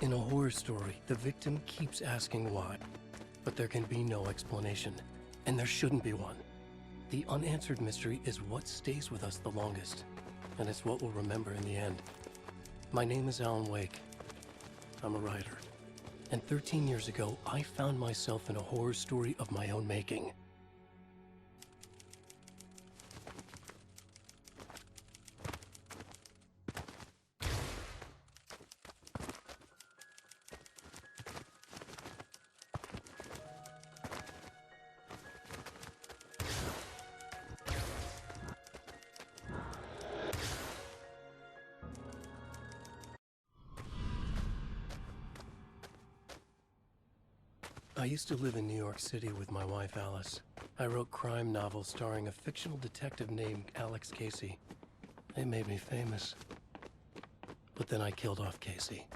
In a horror story, the victim keeps asking why, but there can be no explanation, and there shouldn't be one. The unanswered mystery is what stays with us the longest, and it's what we'll remember in the end. My name is Alan Wake. I'm a writer. And 13 years ago, I found myself in a horror story of my own making. I used to live in New York City with my wife, Alice. I wrote crime novels starring a fictional detective named Alex Casey. They made me famous. But then I killed off Casey.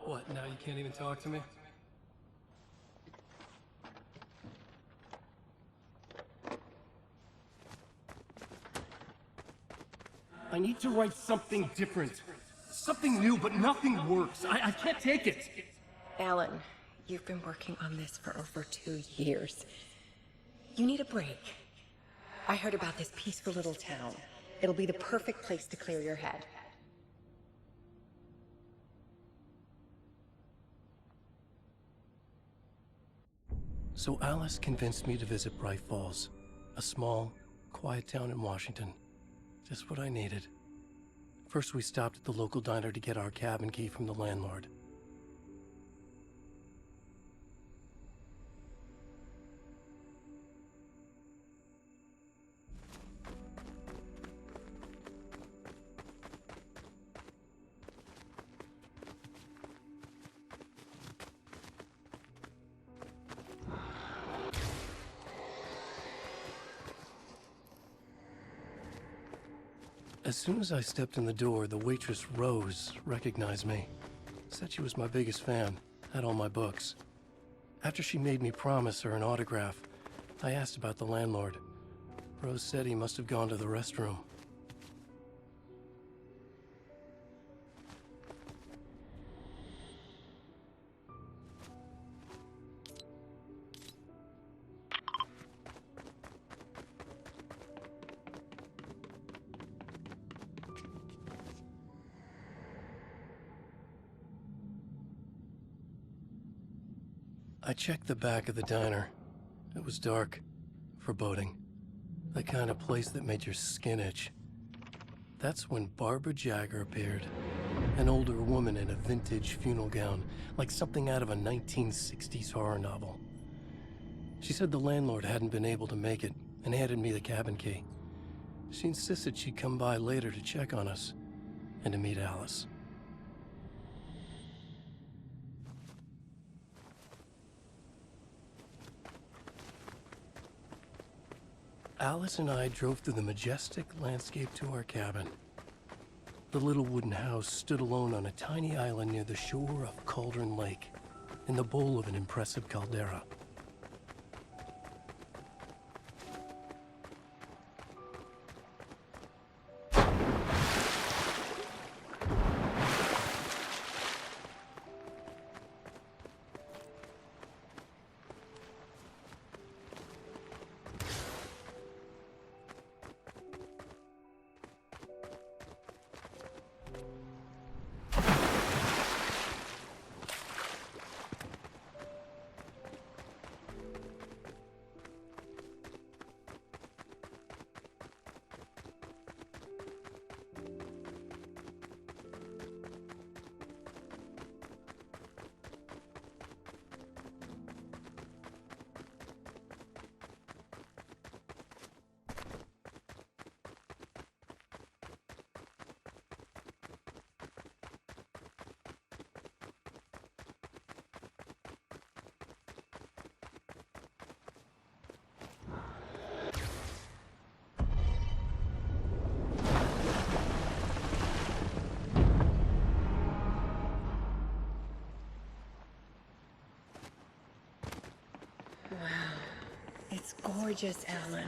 What, now you can't even talk to me? I need to write something different. Something new, but nothing works. I can't take it. Alan, you've been working on this for over 2 years. You need a break. I heard about this peaceful little town. It'll be the perfect place to clear your head. So Alice convinced me to visit Bright Falls, a small, quiet town in Washington. Just what I needed. First, we stopped at the local diner to get our cabin key from the landlord. As soon as I stepped in the door, the waitress, Rose, recognized me. Said she was my biggest fan, had all my books. After she made me promise her an autograph, I asked about the landlord. Rose said he must have gone to the restroom. I checked the back of the diner. It was dark, foreboding. The kind of place that made your skin itch. That's when Barbara Jagger appeared. An older woman in a vintage funeral gown, like something out of a 1960s horror novel. She said the landlord hadn't been able to make it and handed me the cabin key. She insisted she'd come by later to check on us and to meet Alice. Alice and I drove through the majestic landscape to our cabin. The little wooden house stood alone on a tiny island near the shore of Cauldron Lake, in the bowl of an impressive caldera. It's gorgeous, Alan.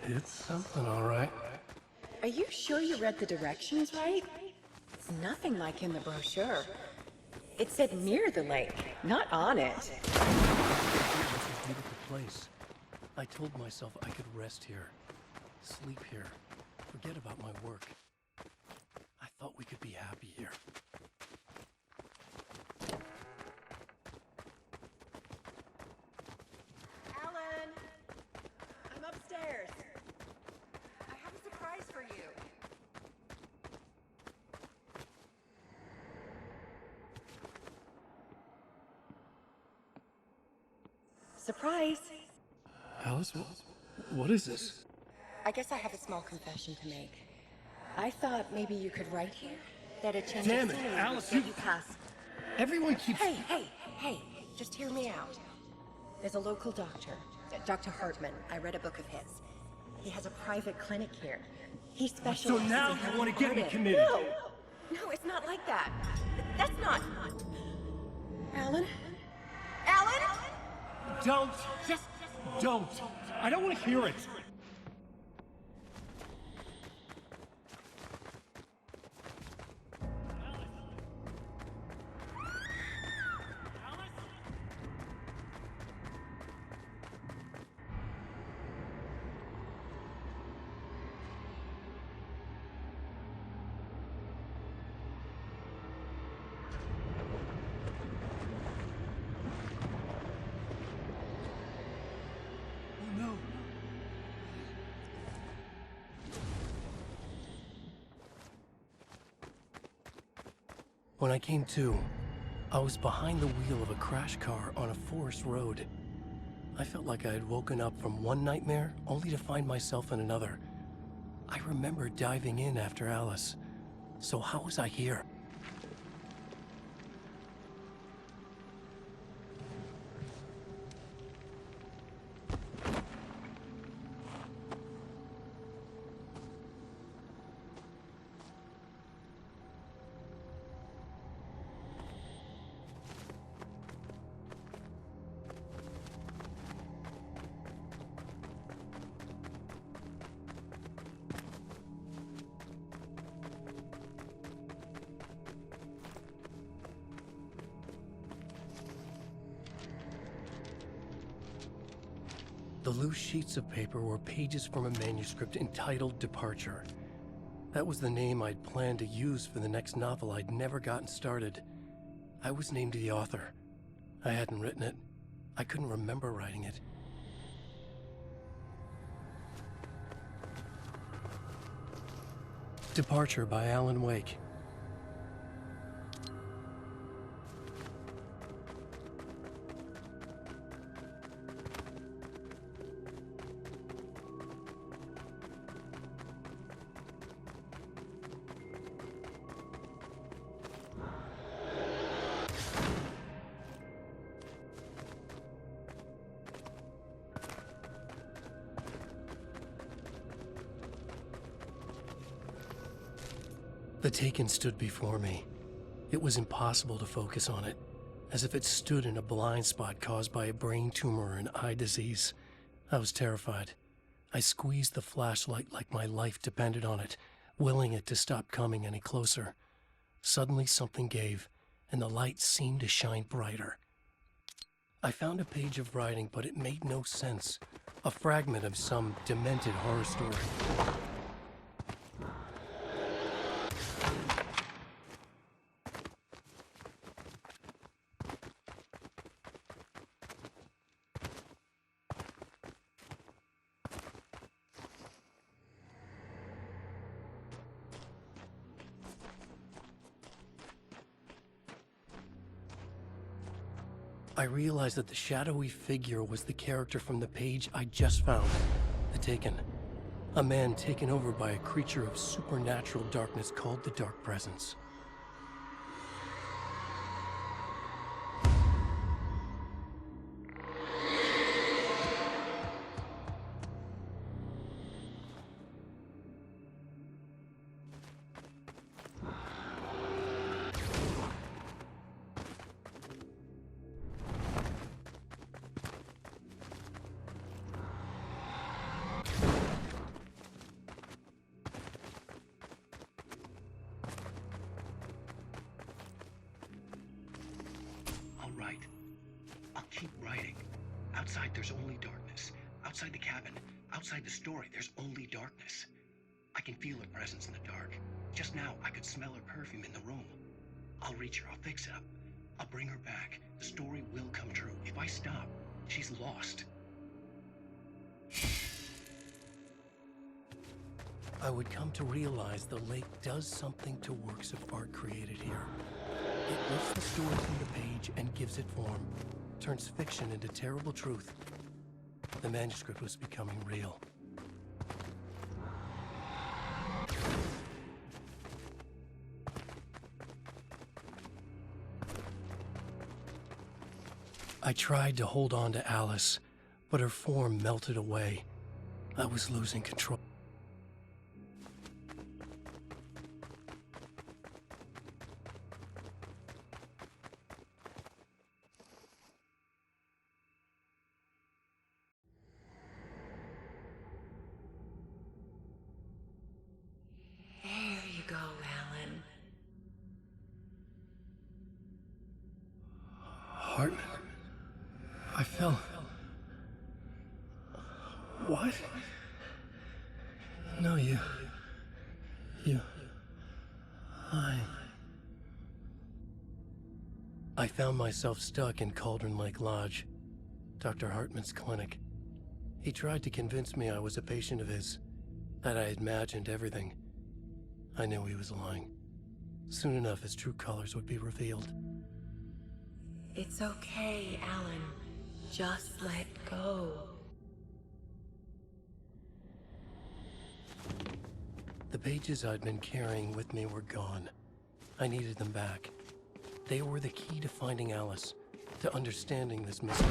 It's something, all right. Are you sure you read the directions right? It's nothing like in the brochure. It said near the lake, not on it. It's a beautiful place. I told myself I could rest here, sleep here, forget about my work. I thought we could be happy here. Alan! I'm upstairs. I have a surprise for you. Surprise! Alice, what is this? I guess I have a small confession to make. I thought maybe you could write here that a change Damn of it, scenery Alice, would you- get you past. Everyone keeps... Hey, just hear me out. There's a local doctor, Dr. Hartman. I read a book of his. He has a private clinic here. He specializes now in you helping wanna get me artists. committed? No, it's not like that. That's not... Alan? Alan? Don't! Just don't! I don't want to hear it! Oh no! When I came to, I was behind the wheel of a crash car on a forest road. I felt like I had woken up from one nightmare only to find myself in another. I remember diving in after Alice. So how was I here? The loose sheets of paper were pages from a manuscript entitled Departure. That was the name I'd planned to use for the next novel I'd never gotten started. I was named the author. I hadn't written it. I couldn't remember writing it. Departure by Alan Wake. The Taken stood before me. It was impossible to focus on it, as if it stood in a blind spot caused by a brain tumor and eye disease. I was terrified. I squeezed the flashlight like my life depended on it, willing it to stop coming any closer. Suddenly something gave, and the light seemed to shine brighter. I found a page of writing, but it made no sense. A fragment of some demented horror story. I realized that the shadowy figure was the character from the page I just found, The Taken. A man taken over by a creature of supernatural darkness called the Dark Presence. keep writing. Outside, there's only darkness. Outside the cabin, outside the story, there's only darkness. I can feel her presence in the dark. Just now, I could smell her perfume in the room. I'll reach her, I'll fix it up. I'll bring her back. The story will come true. If I stop, she's lost. I would come to realize the lake does something to works of art created here. It lifts the story from the page and gives it form, turns fiction into terrible truth. The manuscript was becoming real. I tried to hold on to Alice, but her form melted away. I was losing control. There you go, Alan. Hartman. I fell. What? No, you. I found myself stuck in Cauldron Lake Lodge, Dr. Hartman's clinic. He tried to convince me I was a patient of his, that I had imagined everything. I knew he was lying. Soon enough, his true colors would be revealed. It's okay, Alan. Just let go. The pages I'd been carrying with me were gone. I needed them back. They were the key to finding Alice, to understanding this mystery.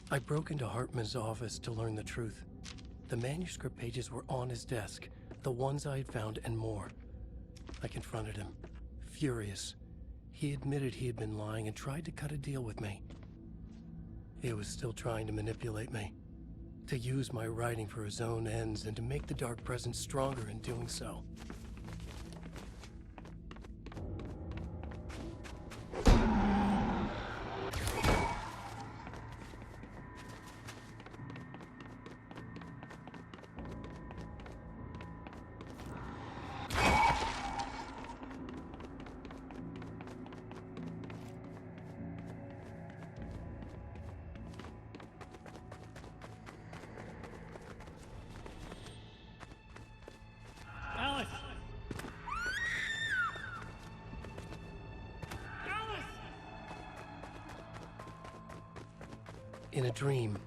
I broke into Hartman's office to learn the truth. The manuscript pages were on his desk, the ones I had found and more. I confronted him, furious. He admitted he had been lying and tried to cut a deal with me. He was still trying to manipulate me, to use my writing for his own ends and to make the Dark Presence stronger in doing so. Alice! Alice! In a dream,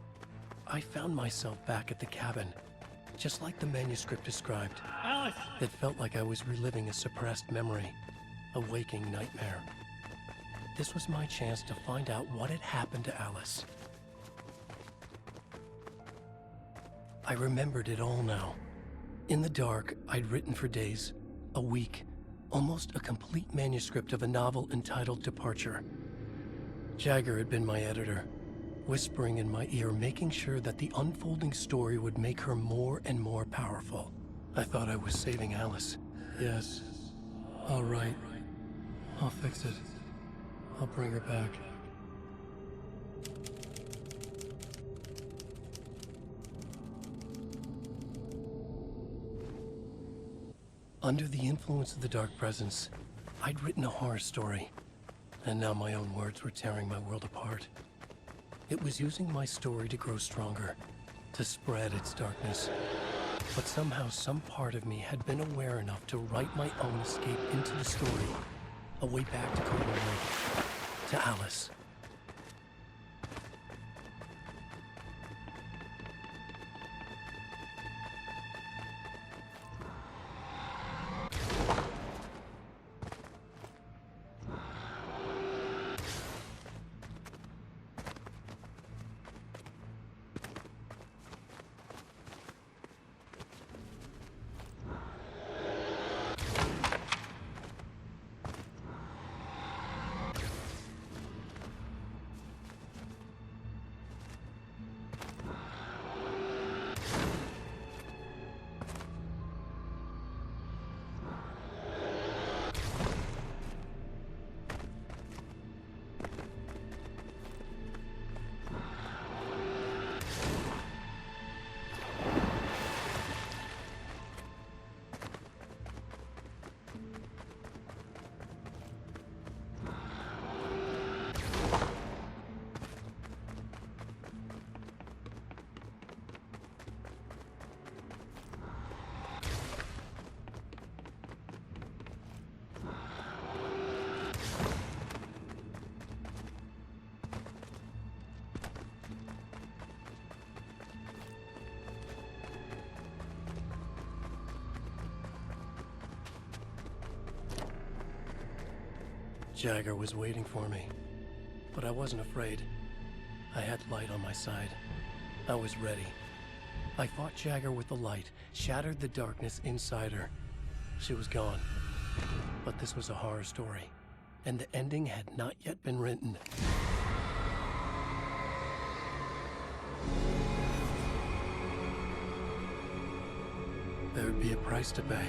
I found myself back at the cabin, just like the manuscript described. Alice! It felt like I was reliving a suppressed memory, a waking nightmare. This was my chance to find out what had happened to Alice. I remembered it all now. In the dark, I'd written for days, a week, almost a complete manuscript of a novel entitled Departure. Jagger had been my editor, whispering in my ear, making sure that the unfolding story would make her more and more powerful. I thought I was saving Alice. Yes. All right. I'll fix it. I'll bring her back. Under the influence of the Dark Presence, I'd written a horror story, and now my own words were tearing my world apart. It was using my story to grow stronger, to spread its darkness. But somehow some part of me had been aware enough to write my own escape into the story, a way back to Cauldron Lake, to Alice. Jagger was waiting for me, but I wasn't afraid. I had light on my side. I was ready. I fought Jagger with the light, shattered the darkness inside her. She was gone. But this was a horror story, and the ending had not yet been written. There would be a price to pay.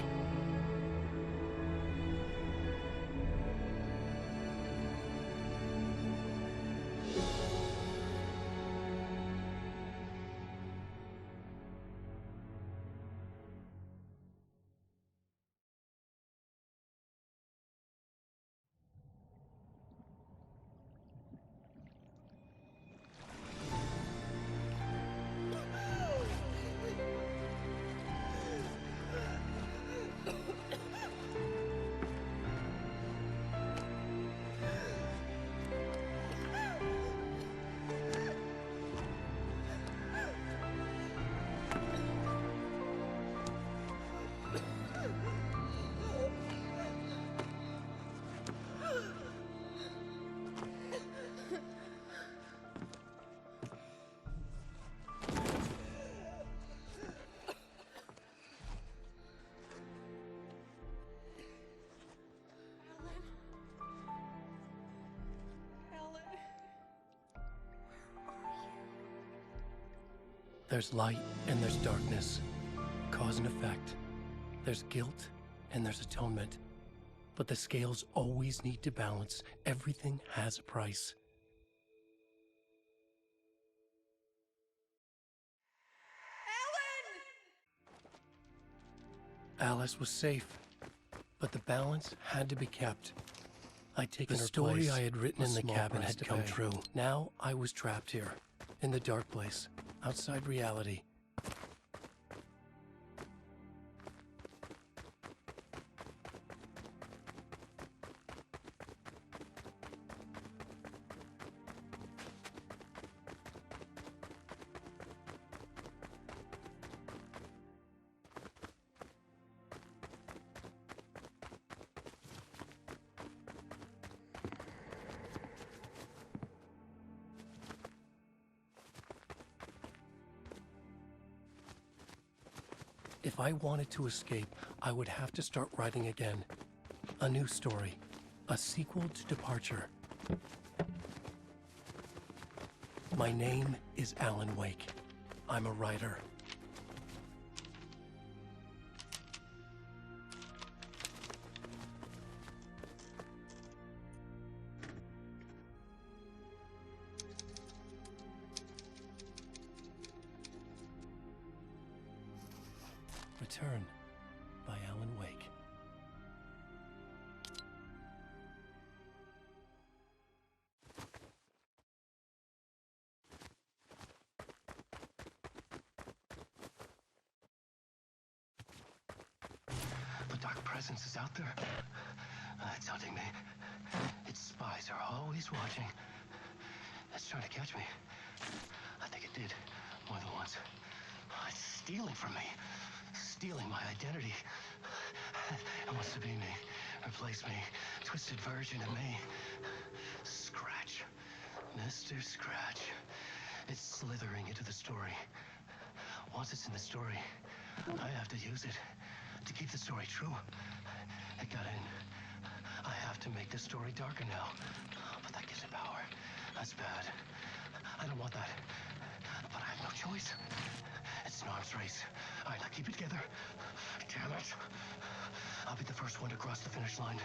There's light and there's darkness, cause and effect. There's guilt and there's atonement. But the scales always need to balance. Everything has a price. Alice was safe, but the balance had to be kept. I'd taken the story I had written in the cabin had come true. Now I was trapped here, in the dark place, outside reality. If I wanted to escape, I would have to start writing again. A new story. A sequel to Departure. My name is Alan Wake. I'm a writer. Return by Alan Wake. The dark presence is out there. It's hunting me. Its spies are always watching. It's trying to catch me. I think it did more than once. It's stealing from me. Stealing my identity. It wants to be me. Replace me. Twisted version of me. Scratch. Mr. Scratch. It's slithering into the story. Once it's in the story, I have to use it to keep the story true. It got in. I have to make the story darker now. But that gives it power. That's bad. I don't want that. But I have no choice. It's an arms race. All right, now keep it together. Damn it. I'll be the first one to cross the finish line.